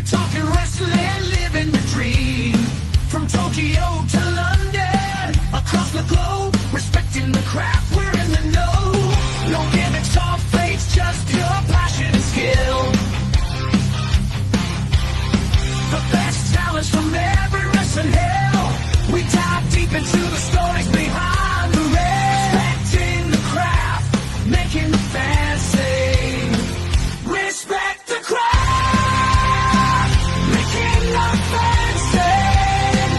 Talking wrestling, living the dream. From Tokyo to London, across the globe, respecting the craft, we're in the know. No gimmicks or fakes, just pure passion and skill. The best talents from every wrestling hill. We dive deep into the stories behind the ring. Respecting the craft, making the fans sing. Respect the craft, making the fans sing.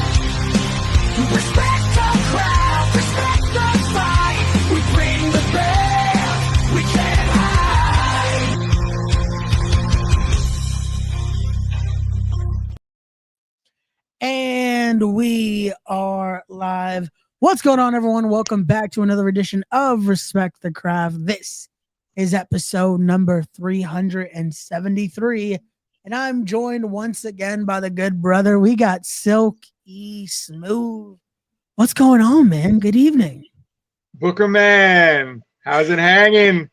Respect the crowd, respect the fight. We bring the best, we can't hide. And we are live. What's going on, everyone? Welcome back to another edition of Respect the Craft. This is episode number 373. And I'm joined once again by the good brother. We got Silky Smooth. What's going on, man? Good evening. Booker Man, how's it hanging?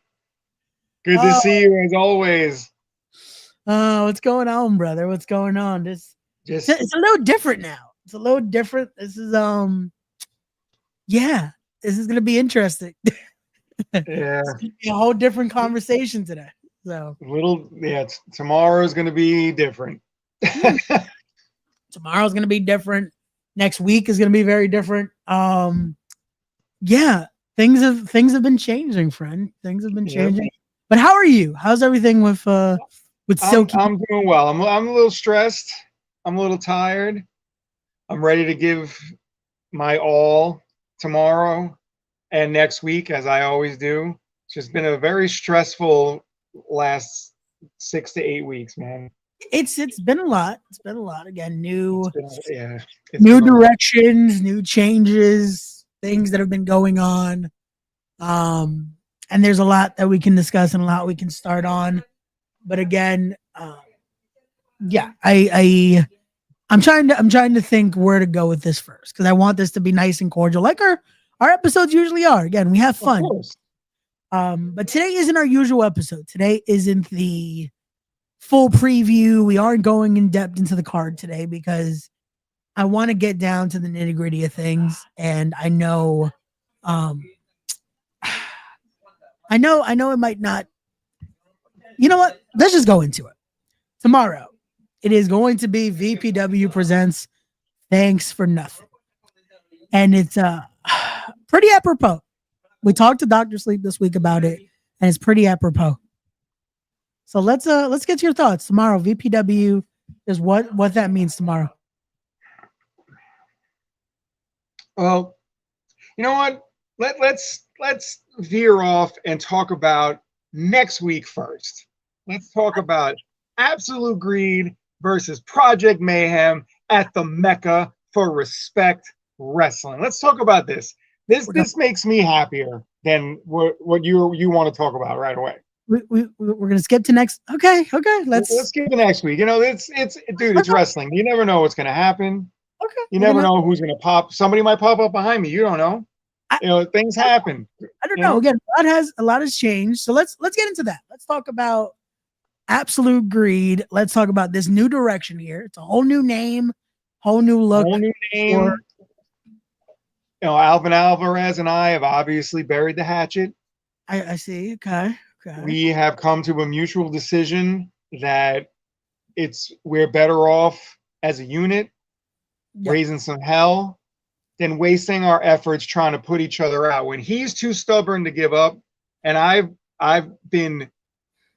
Good to see you as always. What's going on, brother? What's going on? It's a little different now. It's a little different. This is this is gonna be interesting. Yeah, It's gonna be a whole different conversation today. So tomorrow's gonna be different. Tomorrow's gonna be different. Next week is gonna be very different. Things have been changing, friend. Things have been changing. But how are you? How's everything with Silky? I'm doing well. I'm a little stressed. I'm a little tired. I'm ready to give my all tomorrow and next week, as I always do. It's just been a very stressful last 6 to 8 weeks, man. It's been a lot. It's been a lot. Again, new directions, new changes, things that have been going on. And there's a lot that we can discuss and a lot we can start on. But again, I'm trying to think where to go with this first, because I want this to be nice and cordial, like our episodes usually are. Again, we have fun. But today isn't our usual episode. Today isn't the full preview. We aren't going in depth into the card today because I want to get down to the nitty gritty of things. And I know it might not. You know what? Let's just go into it. Tomorrow, it is going to be VPW presents Thanks for Nothing. And it's pretty apropos. We talked to Dr. Sleep this week about it, and it's pretty apropos. So let's get to your thoughts. Tomorrow, VPW is what that means tomorrow. Well, you know what? Let's veer off and talk about next week first. Let's talk about Absolute Greed versus Project Mayhem at the Mecca for Respect Wrestling. Let's talk about this. This makes me happier than what you want to talk about right away. We're gonna skip to next. Okay. Let's skip to next week. You know, it's wrestling. You never know what's gonna happen. Okay. You never know who's gonna pop. Somebody might pop up behind me. You don't know. Things happen. I don't know. Again, a lot has changed. So let's get into that. Let's talk about Absolute Greed. Let's talk about this new direction here. It's a whole new name, whole new look. Alvin Alvarez and I have obviously buried the hatchet. I see. Okay. We have come to a mutual decision that we're better off as a unit, raising some hell, than wasting our efforts trying to put each other out. When he's too stubborn to give up, and I've been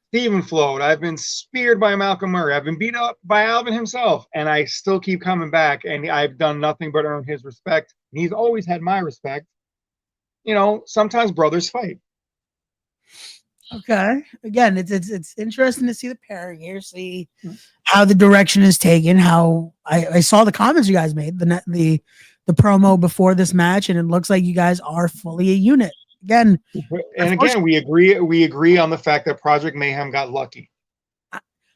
Stephen Float, I've been speared by Malcolm Murray, I've been beat up by Alvin himself, and I still keep coming back, and I've done nothing but earn his respect. And he's always had my respect. Sometimes brothers fight. Okay. Again, it's interesting to see the pairing here, see how the direction is taken. How I saw the comments you guys made, the promo before this match, and it looks like you guys are fully a unit. Again, we agree on the fact that Project Mayhem got lucky.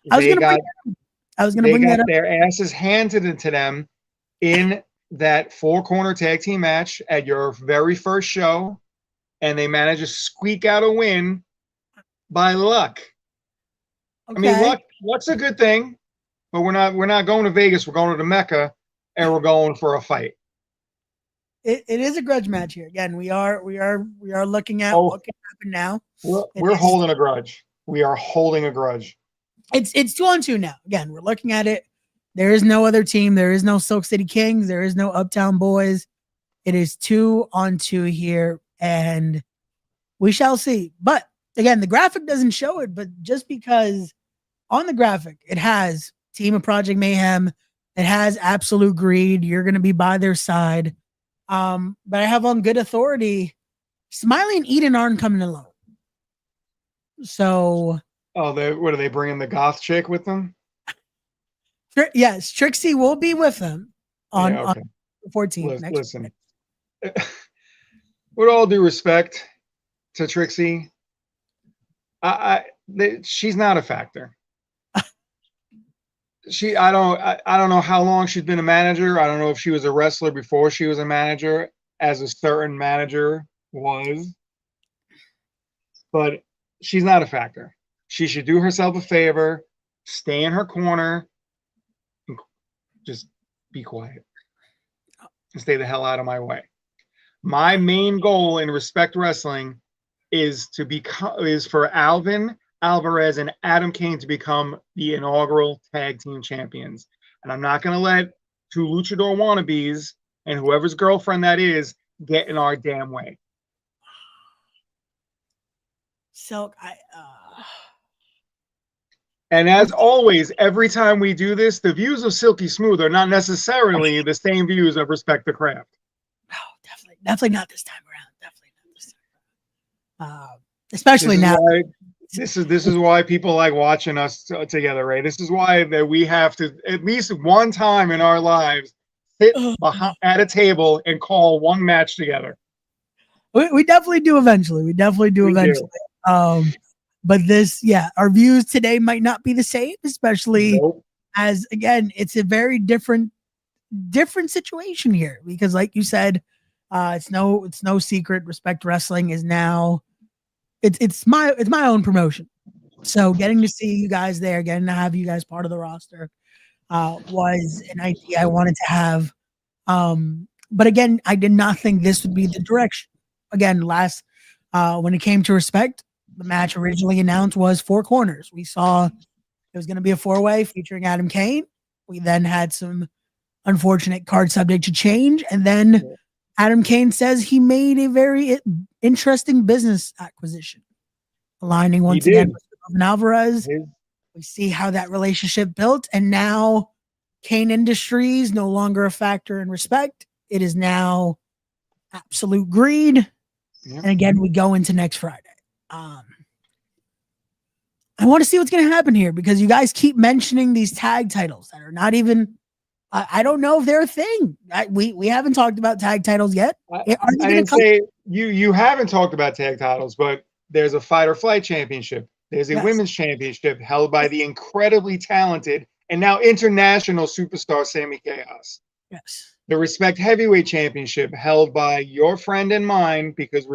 I was going to bring that up. Their asses handed to them in that 4-corner tag team match at your very first show, and they managed to squeak out a win by luck. Okay. I mean, luck's a good thing. but we're not going to Vegas. We're going to the Mecca, and we're going for a fight. It is a grudge match here. Again, we are looking at what can happen now. We're holding a grudge. We are holding a grudge. It's 2-on-2 now. Again, we're looking at it. There is no other team. There is no Silk City Kings. There is no Uptown Boys. It is 2-on-2 here, and we shall see. But again, the graphic doesn't show it, but just because on the graphic it has Team of Project Mayhem, it has Absolute Greed. You're going to be by their side. But I have on good authority, Smiley and Eden aren't coming alone. So, what are they bringing the goth chick with them? Yes, Trixie will be with them on 14th. Listen, with all due respect to Trixie, she's not a factor. I don't know how long she's been a manager. I don't know if she was a wrestler before she was a manager, as a certain manager was, but she's not a factor. She should do herself a favor, stay in her corner, and just be quiet and stay the hell out of my way. My main goal in Respect Wrestling is for Alvin Alvarez and Adam Kane to become the inaugural tag team champions. And I'm not going to let two luchador wannabes and whoever's girlfriend that is get in our damn way. Silk, And as always, every time we do this, the views of Silky Smooth are not necessarily the same views of Respect the Craft. No, definitely not this time around. Definitely not this time around. Especially now. This is why people like watching us together, Ray. This is why that we have to at least one time in our lives sit at a table and call one match together. We definitely do eventually. We do. But our views today might not be the same, especially as, again, it's a very different situation here because, like you said, it's no secret. Respect Wrestling is now. It's my own promotion. So getting to see you guys there, getting to have you guys part of the roster was an idea I wanted to have. But again, I did not think this would be the direction. Again, when it came to Respect, the match originally announced was 4 corners. We saw it was going to be a 4-way featuring Adam Kane. We then had some unfortunate card subject to change. And then Adam Kane says he made a very interesting business acquisition, aligning once again with Alvin Alvarez. We see how that relationship built, and now Kane Industries no longer a factor in Respect. It is now Absolute Greed. And again, we go into next Friday. I want to see what's going to happen here because you guys keep mentioning these tag titles that are not even. I don't know if they're a thing. We haven't talked about tag titles yet. I didn't say you haven't talked about tag titles, but there's a Fight or Flight Championship. There's a women's championship held by the incredibly talented and now international superstar Sammy Chaos. Yes. The Respect Heavyweight Championship held by your friend and mine, because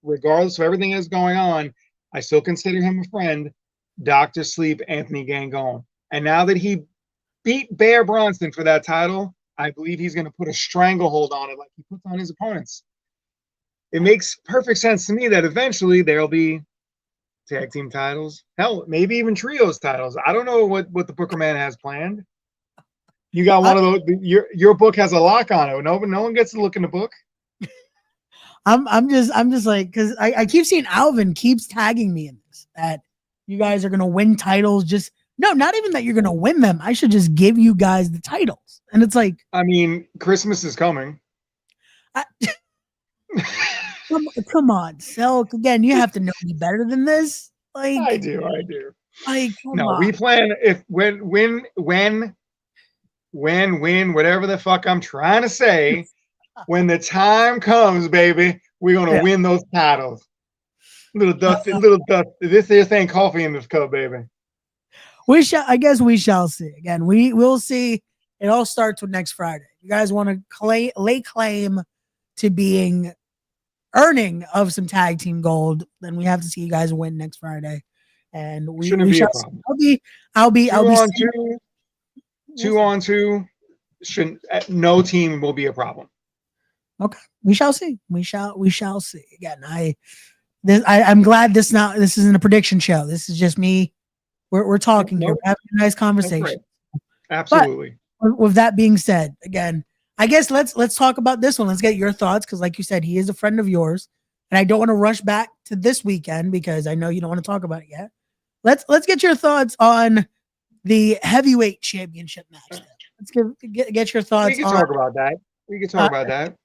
regardless of everything that's going on, I still consider him a friend, Dr. Sleep Anthony Gangone. And now that he beat Bear Bronson for that title, I believe he's going to put a stranglehold on it like he puts on his opponents. It makes perfect sense to me that eventually there'll be tag team titles. Hell, maybe even trios titles. I don't know what the Booker Man has planned. You got one of those. Your book has a lock on it. No one gets to look in the book. I'm just like, because I keep seeing Alvin keeps tagging me in this, that you guys are going to win titles. Not even that you're going to win them. I should just give you guys the titles. And it's like, I mean, Christmas is coming. Come on, Silk. Again, you have to know me better than this. Like, I do. Like, we plan when, whatever the fuck I'm trying to say, when the time comes, baby, we're gonna win those titles. Little dust. This ain't coffee in this cup, baby. I guess we shall see. Again, we'll see. It all starts with next Friday. You guys want to lay claim to earning of some tag team gold, then we have to see you guys win next Friday. And we shall see. I'll be 2-on-2, no team will be a problem. Okay, we shall see. We shall see. Again, I'm glad this isn't a prediction show. This is just me. We're talking here. We're having a nice conversation. Right. Absolutely. But with that being said, again, I guess let's talk about this one. Let's get your thoughts because, like you said, he is a friend of yours, and I don't want to rush back to this weekend because I know you don't want to talk about it yet. Let's get your thoughts on the heavyweight championship match. Let's get your thoughts. We can talk about that.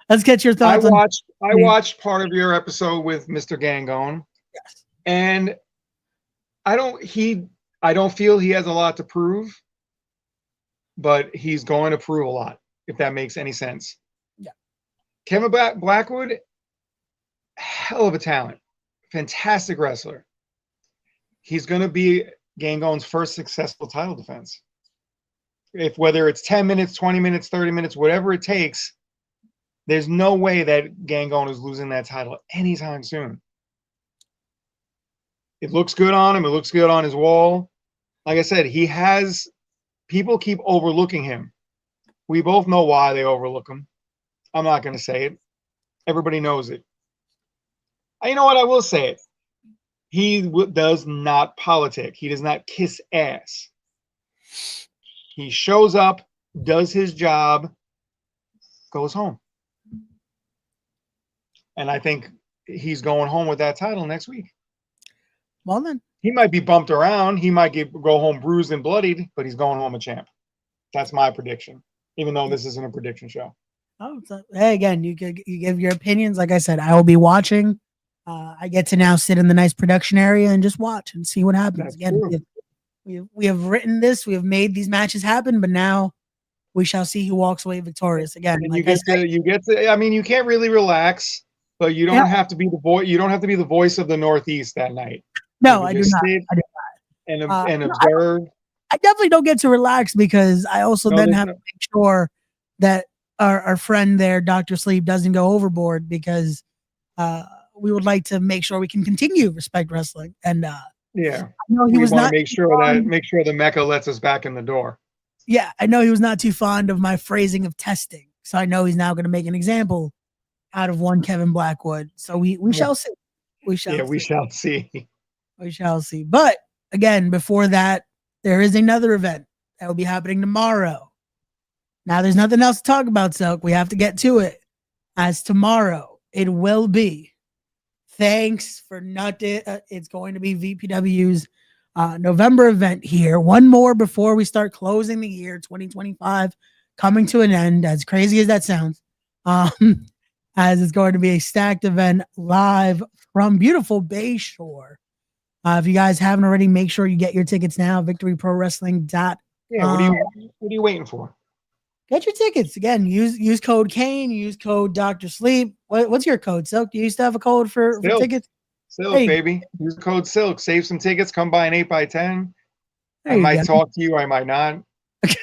Let's get your thoughts. I watched part of your episode with Mr. Gangone. Yes. And I don't feel he has a lot to prove, but he's going to prove a lot, if that makes any sense. Yeah. Kevin Blackwood, hell of a talent. Fantastic wrestler. He's going to be Gangone's first successful title defense. Whether it's 10 minutes, 20 minutes, 30 minutes, whatever it takes, there's no way that Gangone is losing that title anytime soon. It looks good on him. It looks good on his wall. Like I said, people keep overlooking him. We both know why they overlook him. I'm not going to say it. Everybody knows it. You know what? I will say it. He does not politic. He does not kiss ass. He shows up, does his job, goes home. And I think he's going home with that title next week. Well, then. He might be bumped around. He might go home bruised and bloodied, but he's going home a champ. That's my prediction, even though this isn't a prediction show. Oh, hey, again, you give your opinions. Like I said, I will be watching. I get to now sit in the nice production area and just watch and see what happens. Again, we have written this. We have made these matches happen, but now we shall see who walks away victorious. Again, and you get to. I mean, you can't really relax, but you don't have to be the voice. You don't have to be the voice of the Northeast that night. No, I do not. And observe. I definitely don't get to relax because I also then have to make sure that our friend there, Dr. Sleep, doesn't go overboard because we would like to make sure we can continue Respect Wrestling. And yeah, I know he was not make sure the Mecca lets us back in the door. Yeah, I know he was not too fond of my phrasing of testing, so I know he's now going to make an example out of one Kevin Blackwood. So we shall see. We shall see. We shall see. But again, before that, there is another event that will be happening tomorrow. Now, there's nothing else to talk about, Silk. We have to get to it. As tomorrow, it will be. Thanks for nothing. It's going to be VPW's November event here. One more before we start closing the year 2025, coming to an end. As crazy as that sounds, as it's going to be a stacked event live from beautiful Bayshore. If you guys haven't already, make sure you get your tickets now. VictoryProWrestling.com. Yeah, what are you waiting for? Get your tickets. Again, use code Kane, use code Dr. Sleep. What's your code, Silk? Do you used to have a code for tickets? Silk, baby. Use code Silk. Save some tickets. Come buy an 8x10. I might talk to you. I might not. There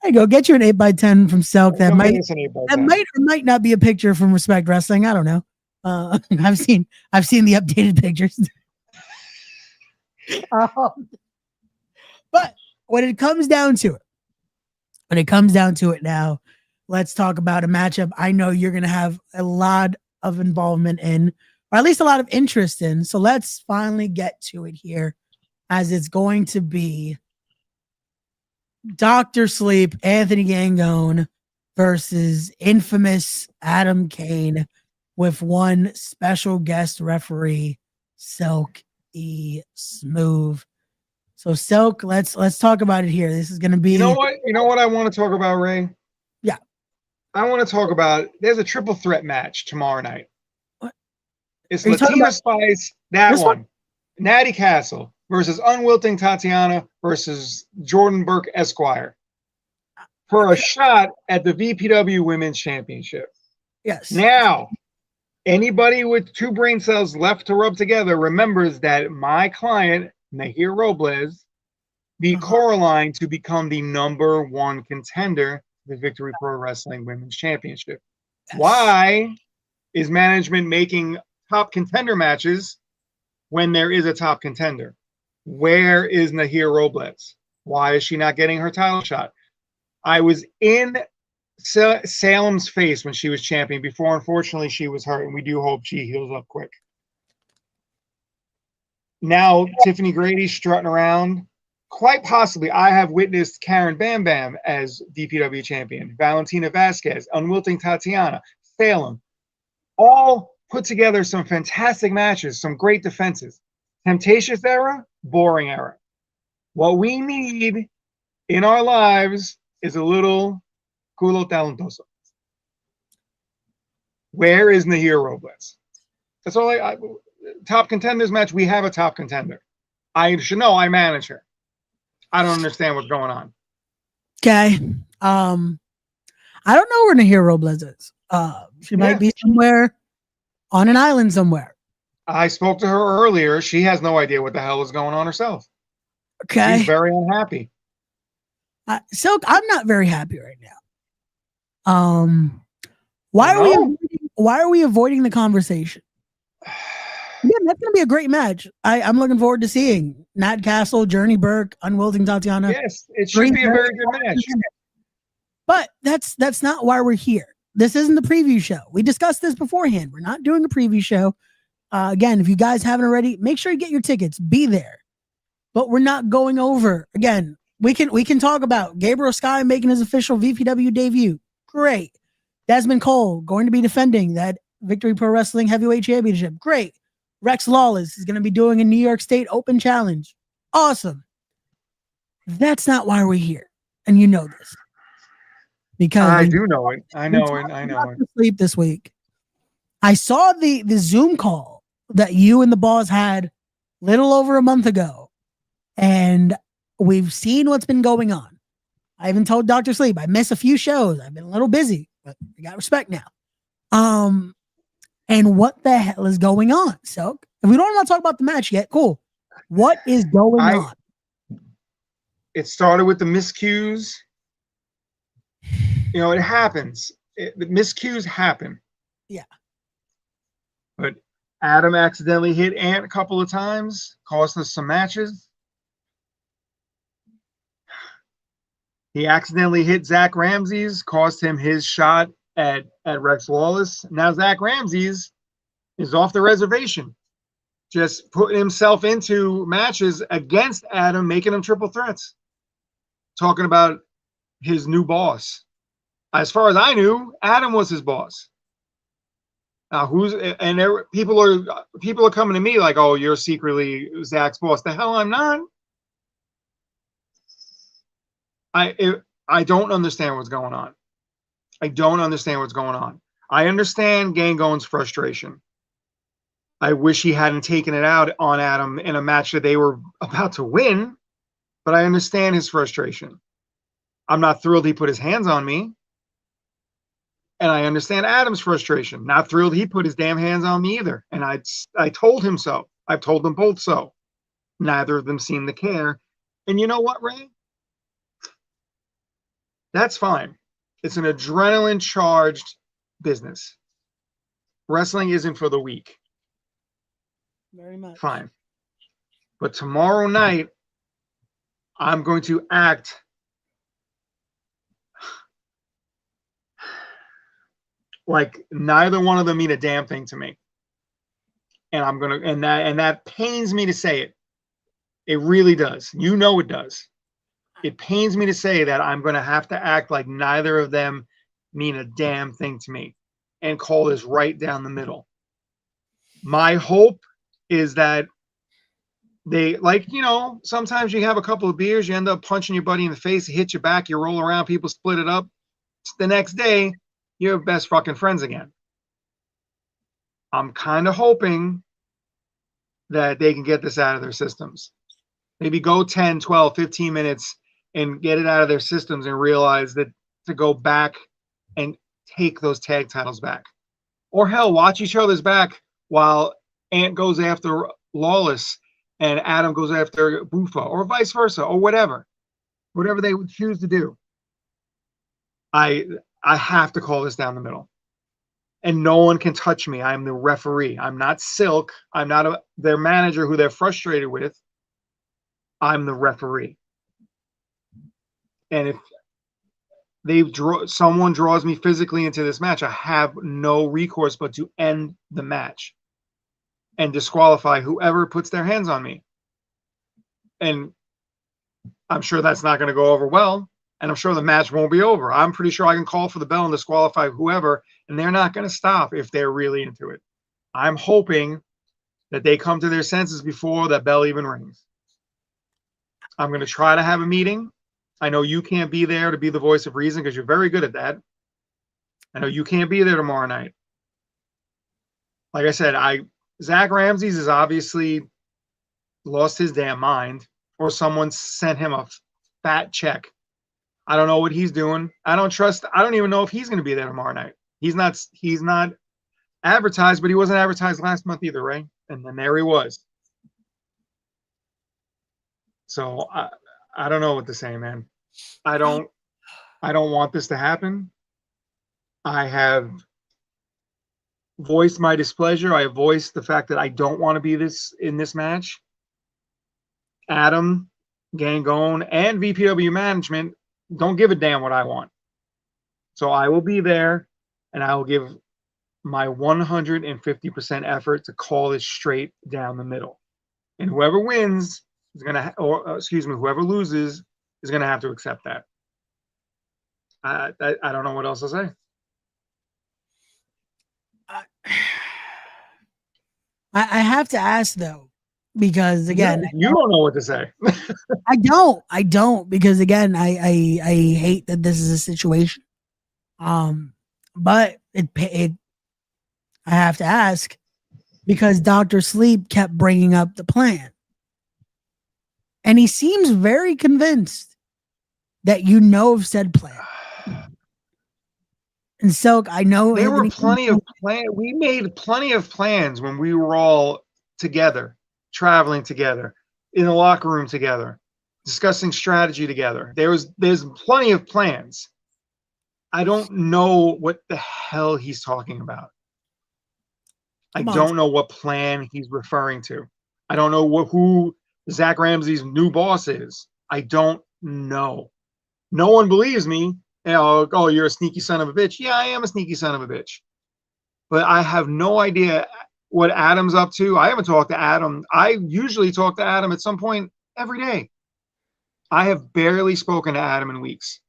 you go. Get you an 8x10 from Silk. That might or might not be a picture from Respect Wrestling. I don't know. I've seen the updated pictures. But when it comes down to it now, let's talk about a matchup I know you're going to have a lot of involvement in, or at least a lot of interest in. So let's finally get to it here, as it's going to be Dr. Sleep, Anthony Gangone versus infamous Adam Kane with one special guest referee, Silk E. Smooth. So Silk, let's talk about it here. This is going to be. You know what I want to talk about, Ray? Yeah. I want to talk about. There's a triple threat match tomorrow night. What? It's Latina Spice, that one. Natty Castle versus Unwilting Tatiana versus Jordan Burke Esquire for a shot at the VPW Women's Championship. Yes. Now, anybody with two brain cells left to rub together remembers that my client, Nahir Robles, beat Coraline to become the #1 contender to the Victory Pro Wrestling Women's Championship. Yes. Why is management making top contender matches when there is a top contender? Where is Nahir Robles? Why is she not getting her title shot? I was in Salem's face when she was champion before. Unfortunately, she was hurt, and we do hope she heals up quick. Now, Tiffany Grady's strutting around. Quite possibly, I have witnessed Karen Bam Bam as DPW champion, Valentina Vasquez, Unwilting Tatiana, Salem, all put together some fantastic matches, some great defenses. Temptations era, boring era. What we need in our lives is a little culo talentoso. Where is Nahir Robles? That's all top contenders match, we have a top contender. I should know, I manage her. I don't understand what's going on. Okay. I don't know where Nahir Robles is. She might be somewhere on an island somewhere. I spoke to her earlier. She has no idea what the hell is going on herself. Okay. She's very unhappy. Silk, I'm not very happy right now. Why are we avoiding the conversation? Yeah, that's gonna be a great match. I'm looking forward to seeing Nat Castle, Journey Burke, Unwilting Tatiana. Yes, it should be a very good match. But that's not why we're here. This isn't the preview show. We discussed this beforehand. We're not doing a preview show. Again, if you guys haven't already, make sure you get your tickets. Be there. But we're not going over. Again, we can talk about Gabriel Sky making his official VPW debut. Great. Desmond Cole going to be defending that Victory Pro Wrestling Heavyweight Championship. Great. Rex Lawless is going to be doing a New York State Open Challenge. Awesome. That's not why we're here. And you know this. Because I do know it. I know it. I know it. Sleep this week. I saw the Zoom call that you and the boss had little over a month ago. And we've seen what's been going on. I even told Dr. Sleep I miss a few shows. I've been a little busy, but I got respect now. And what the hell is going on? So if we don't want to talk about the match yet, cool. What is going on? It started with the miscues. You know, it happens. The miscues happen. Yeah. But Adam accidentally hit Ant a couple of times, cost us some matches. He accidentally hit Zach Ramsey's, cost him his shot at Rex Lawless. Now Zach Ramsey's is off the reservation, just putting himself into matches against Adam, making him triple threats. Talking about his new boss. As far as I knew, Adam was his boss. Now people are coming to me like, "Oh, you're secretly Zach's boss." The hell I'm not. I don't understand what's going on. I don't understand what's going on. I understand Gangon's frustration. I wish he hadn't taken it out on Adam in a match that they were about to win, but I understand his frustration. I'm not thrilled he put his hands on me. And I understand Adam's frustration. Not thrilled he put his damn hands on me either. And I told him so. I've told them both so. Neither of them seem to care. And you know what, Ray? That's fine. It's an adrenaline-charged business. Wrestling isn't for the weak. Very much. Fine. But tomorrow night, I'm going to act like neither one of them mean a damn thing to me. And that pains me to say it. It really does. You know it does. It pains me to say that I'm going to have to act like neither of them mean a damn thing to me and call this right down the middle. My hope is that they, like, you know, sometimes you have a couple of beers, you end up punching your buddy in the face, he hits your back, you roll around, people split it up. The next day, you're best fucking friends again. I'm kind of hoping that they can get this out of their systems. Maybe go 10, 12, 15 minutes and get it out of their systems and realize that to go back and take those tag titles back. Or hell, watch each other's back while Ant goes after Lawless and Adam goes after Buffa, or vice versa, or whatever. Whatever they would choose to do. I have to call this down the middle. And no one can touch me. I'm the referee. I'm not Silk. I'm not their manager who they're frustrated with. I'm the referee. And if someone draws me physically into this match, I have no recourse but to end the match and disqualify whoever puts their hands on me. And I'm sure that's not going to go over well. And I'm sure the match won't be over. I'm pretty sure I can call for the bell and disqualify whoever, and they're not going to stop if they're really into it. I'm hoping that they come to their senses before that bell even rings. I'm going to try to have a meeting. I know you can't be there to be the voice of reason because you're very good at that. I know you can't be there tomorrow night. Like I said, Zach Ramses has obviously lost his damn mind, or someone sent him a fat check. I don't know what he's doing. I don't even know if he's going to be there tomorrow night. He's not advertised, but he wasn't advertised last month either, right? And then there he was. So I don't know what to say, man. I don't want this to happen. I have voiced my displeasure. I have voiced the fact that I don't want to be in this match. Adam, Gangone, and VPW management don't give a damn what I want. So I will be there, and I will give my 150% effort to call this straight down the middle. And whoever wins is going to, whoever loses is going to have to accept that. I don't know what else to say. I have to ask though, because again, you don't know what to say. I don't, because again, I hate that this is a situation. But I have to ask because Dr. Sleep kept bringing up the plan. And he seems very convinced that you know of said plan. And so I know there were plenty of plans. We made plenty of plans when we were all together, traveling together, in the locker room together, discussing strategy together. There's plenty of plans. I don't know what the hell he's talking about. I don't know what plan he's referring to. I don't know who Zach Ramsey's new boss is. I don't know. No one believes me. You know, oh, you're a sneaky son of a bitch. Yeah, I am a sneaky son of a bitch. But I have no idea what Adam's up to. I haven't talked to Adam. I usually talk to Adam at some point every day. I have barely spoken to Adam in weeks.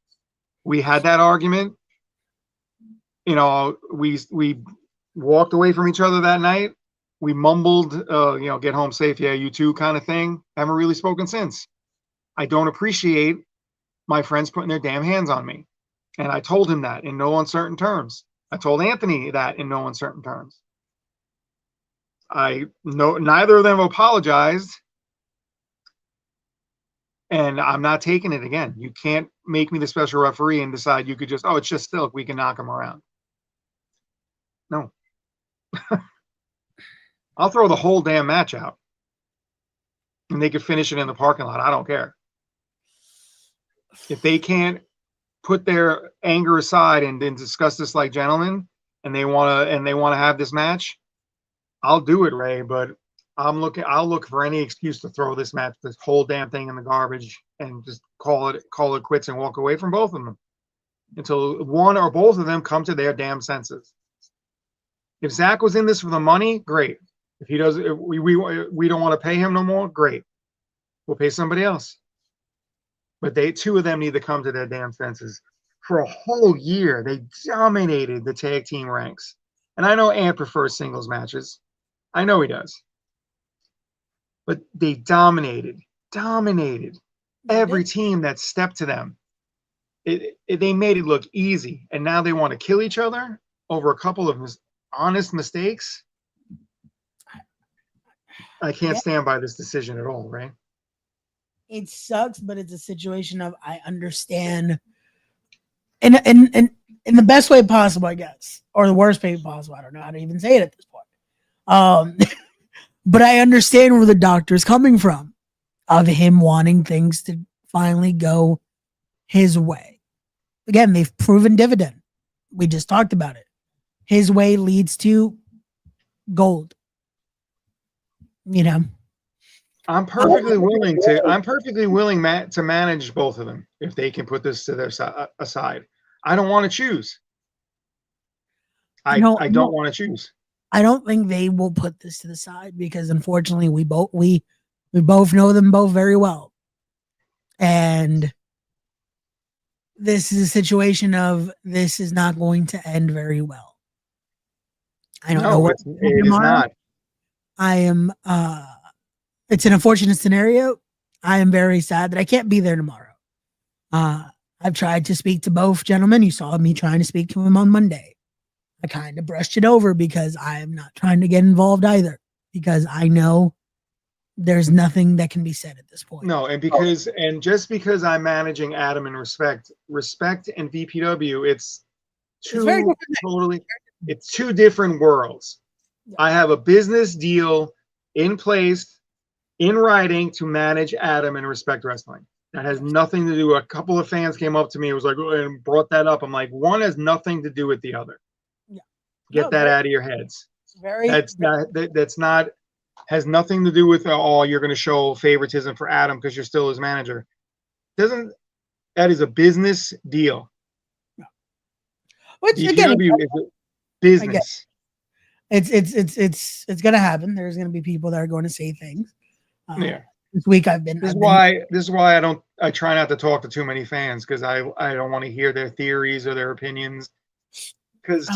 We had that argument. You know, we walked away from each other that night. We mumbled, get home safe. Yeah, you too kind of thing. Haven't really spoken since. I don't appreciate my friends putting their damn hands on me. And I told him that in no uncertain terms. I told Anthony that in no uncertain terms. I know neither of them apologized. And I'm not taking it again. You can't make me the special referee and decide you could just, it's just Silk. We can knock him around. No. I'll throw the whole damn match out. And they could finish it in the parking lot. I don't care. If they can't put their anger aside and then discuss this like gentlemen, and they want to have this match, I'll do it, Ray. But I'll look for any excuse to throw this whole damn thing in the garbage and just call it quits and walk away from both of them until one or both of them come to their damn senses. If Zach was in this for the money, great. If he does, if we don't want to pay him no more, great. We'll pay somebody else. But two of them need to come to their damn senses. For a whole year, they dominated the tag team ranks. And I know Ant prefers singles matches. I know he does. But they dominated every team that stepped to them. They made it look easy. And now they want to kill each other over a couple of honest mistakes. I can't stand by this decision at all, right? It sucks, but it's a situation of I understand in the best way possible, I guess, or the worst way possible. I don't know how to even say it at this point. But I understand where the doctor's coming from, of him wanting things to finally go his way. Again, they've proven dividend. We just talked about it. His way leads to gold. You know, I'm perfectly willing to. I'm perfectly willing to manage both of them if they can put this to their aside. I don't want to choose. I don't want to choose. I don't think they will put this to the side because unfortunately we both know them both very well. And this is a situation of this is not going to end very well. I don't know what it is not. I am it's an unfortunate scenario. I am very sad that I can't be there tomorrow. I've tried to speak to both gentlemen. You saw me trying to speak to him on Monday. I kind of brushed it over because I am not trying to get involved either because I know there's nothing that can be said at this point. No, and just because I'm managing Adam and respect and VPW, it's two different worlds. Yeah. I have a business deal in place, in writing, to manage Adam and Respect Wrestling. That has nothing to do. A couple of fans came up to me and was like, and brought that up. I'm like, one has nothing to do with the other. Yeah. Get that out of your heads. That's not has nothing to do with you're going to show favoritism for Adam because you're still his manager. That is a business deal. Which again is a business. It's gonna happen. There's gonna be people that are going to say things. This week This is why I try not to talk to too many fans because I don't want to hear their theories or their opinions because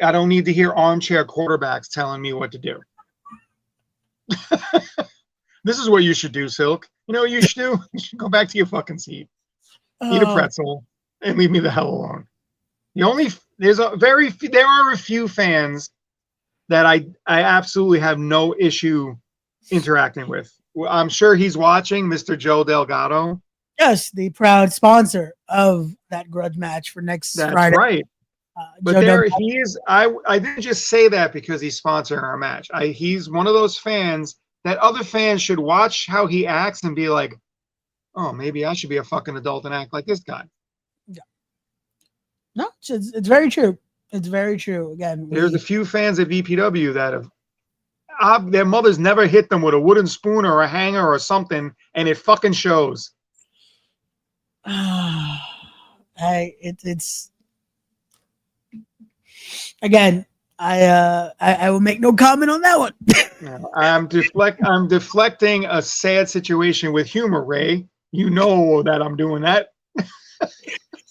I don't need to hear armchair quarterbacks telling me what to do. This is what you should do, Silk. You know what you should do? You should go back to your fucking seat, eat a pretzel, and leave me the hell alone. There are a few fans that I absolutely have no issue interacting with. I'm sure he's watching, Mr. Joe Delgado. Yes, the proud sponsor of that grudge match for next Friday. That's right. But he is. I didn't just say that because he's sponsoring our match. He's one of those fans that other fans should watch how he acts and be like, oh, maybe I should be a fucking adult and act like this guy. Yeah. No, it's very true. It's very true. Again, there's a few fans at VPW that have their mothers never hit them with a wooden spoon or a hanger or something, and it fucking shows. It's again. I will make no comment on that one. I'm deflecting a sad situation with humor, Ray. You know that I'm doing that.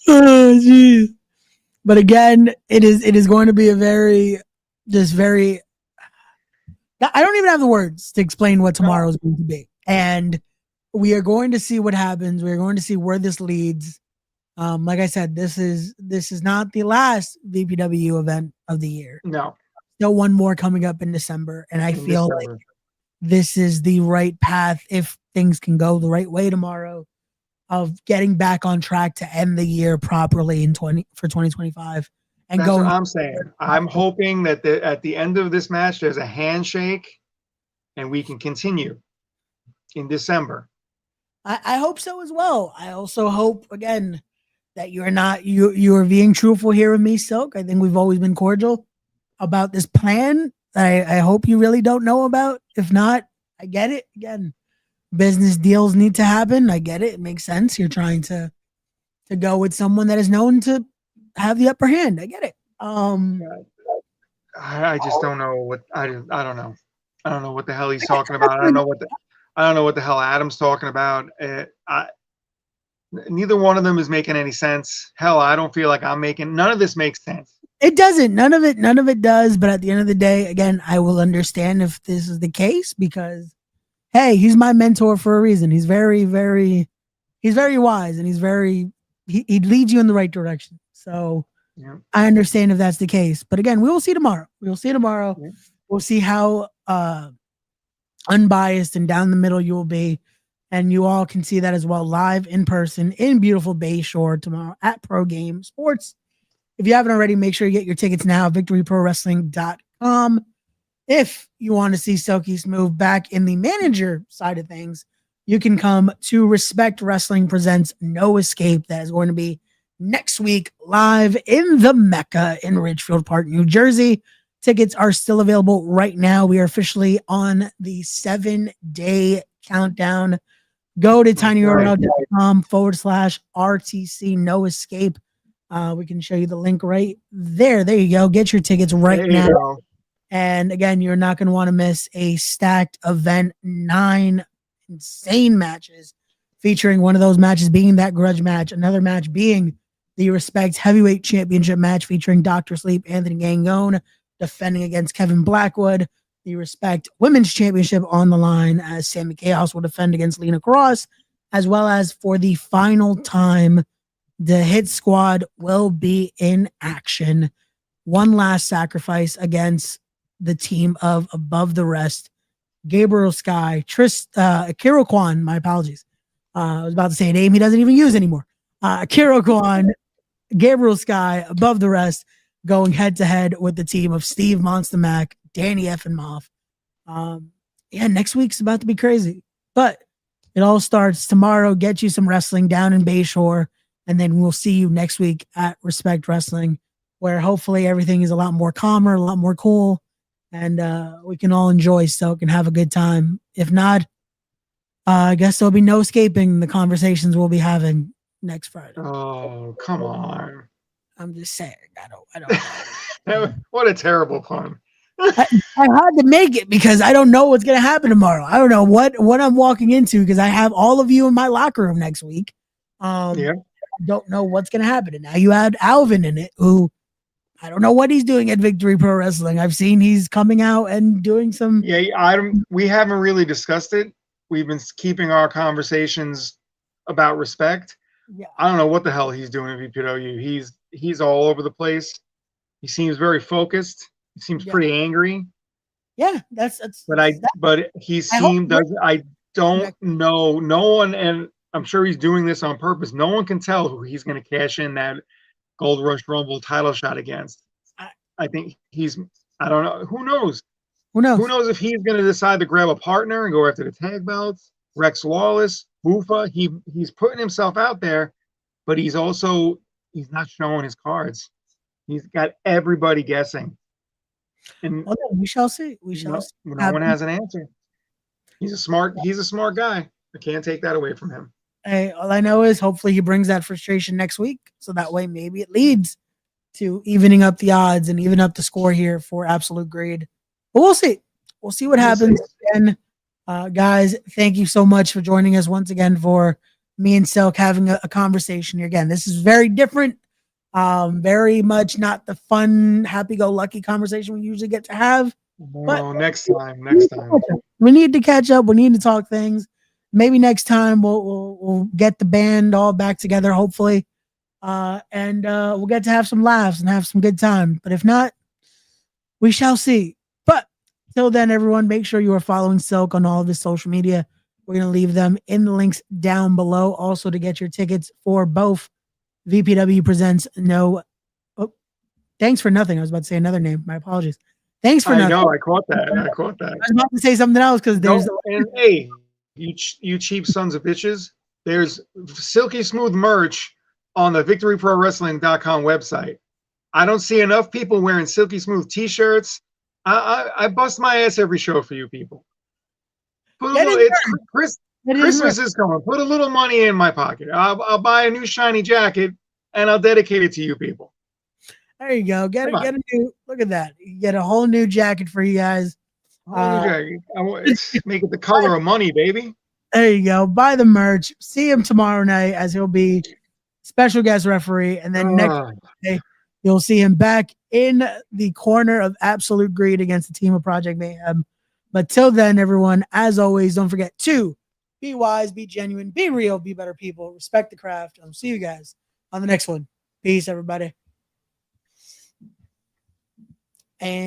Oh, jeez. But again, it is going to be a very. I don't even have the words to explain what tomorrow is going to be, and we are going to see what happens. We are going to see where this leads. Like I said, this is not the last VPW event of the year. No, still one more coming up in December, and I feel like this is the right path if things can go the right way tomorrow, of getting back on track to end the year properly for 2025. And that's what I'm saying. I'm hoping that at the end of this match, there's a handshake, and we can continue in December. I hope so as well. I also hope again that you are being truthful here with me, Silk. I think we've always been cordial about this plan. I hope you really don't know about. If not, I get it. Again, business deals need to happen. I get it. It makes sense. You're trying to go with someone that is known to have the upper hand. I get it. I just don't know what I don't know. I don't know what the hell he's talking about. I don't know what the hell Adam's talking about. Neither one of them is making any sense. Hell, I don't feel like none of this makes sense. It doesn't. None of it does. But at the end of the day, again, I will understand if this is the case because, hey, he's my mentor for a reason. He's very, very, wise, and he leads you in the right direction. So yeah. I understand if that's the case. But again, we will see tomorrow. Yeah. We'll see how unbiased and down the middle you will be. And you all can see that as well live in person in beautiful Bayshore tomorrow at Pro Game Sports. If you haven't already, make sure you get your tickets now, victoryprowrestling.com. If you want to see Silky Smooth back in the manager side of things, you can come to Respect Wrestling Presents No Escape. That is going to be next week live in the Mecca in Ridgefield Park, New Jersey. Tickets are still available right now. We are officially on the 7-day countdown. Go to tinyurl.com/RTC No Escape. We can show you the link right there. There you go. Get your tickets right now. Go. And again, you're not going to want to miss a stacked event. 9 insane matches, featuring one of those matches being that grudge match, another match being the Respect Heavyweight Championship match featuring Dr. Sleep, Anthony Gangone, defending against Kevin Blackwood. The Respect Women's Championship on the line as Sammy Chaos will defend against Lena Cross, as well as for the final time, the Hit Squad will be in action. One last sacrifice against the team of Above the Rest, Gabriel Sky, Akira Kwan, my apologies. I was about to say a name he doesn't even use anymore. Akira Kwan, Gabriel Sky, Above the Rest, going head to head with the team of Steve Monster Mac, Danny F. Moff. Next week's about to be crazy, but it all starts tomorrow. Get you some wrestling down in Bayshore, and then we'll see you next week at Respect Wrestling, where hopefully everything is a lot more calmer, a lot more cool, and we can all enjoy Stoke and have a good time. If not, I guess there'll be no escaping the conversations we'll be having next Friday. Oh, come on. I'm just saying. I don't. What a terrible pun. I had to make it because I don't know what's going to happen tomorrow. I don't know what I'm walking into because I have all of you in my locker room next week. I don't know what's going to happen. And now you add Alvin in it, who I don't know what he's doing at Victory Pro Wrestling. I've seen he's coming out and doing some. Yeah, we haven't really discussed it. We've been keeping our conversations about Respect. Yeah. I don't know what the hell he's doing at VPW. He's all over the place. He seems very focused. He seems pretty angry. Yeah, I don't know. No one, and I'm sure he's doing this on purpose. No one can tell who he's going to cash in that Gold Rush Rumble title shot against. I think I don't know. Who knows? Who knows if he's going to decide to grab a partner and go after the tag belts? Rex Lawless, Bufa. He's putting himself out there, but he's not showing his cards. He's got everybody guessing. And we shall see. No one has an answer. He's a smart guy. I can't take that away from him. Hey, all I know is hopefully he brings that frustration next week, so that way maybe it leads to evening up the odds and even up the score here for Absolute Greed. But we'll see. We'll see what happens. Again, guys, thank you so much for joining us once again for me and Silk having a conversation here. Again, this is very different. Very much not the fun, happy-go-lucky conversation we usually get to have. But next time. We need to catch up. We need to talk things. Maybe next time we'll get the band all back together, hopefully, and we'll get to have some laughs and have some good time. But if not, we shall see. But till then, everyone, make sure you are following Silk on all of his social media. We're going to leave them in the links down below. Also, to get your tickets for both VPW Presents Thanks for Nothing. I was about to say another name. My apologies. Thanks for Nothing. I know. I caught that. I was about to say something else because there's. Hey, you cheap sons of bitches. There's silky smooth merch on the victoryprowrestling.com website. I don't see enough people wearing silky smooth t-shirts. I bust my ass every show for you people. Christmas is coming. Put a little money in my pocket. I'll buy a new shiny jacket and I'll dedicate it to you people. There you go. Get a new. Look at that. You get a whole new jacket for you guys. Make it the color of money, baby. There you go. Buy the merch. See him tomorrow night as he'll be special guest referee, and then next day you'll see him back in the corner of Absolute Greed against the team of Project Mayhem. But till then, everyone, as always, don't forget to be wise, be genuine, be real, be better people, respect the craft. I'll see you guys on the next one. Peace, everybody.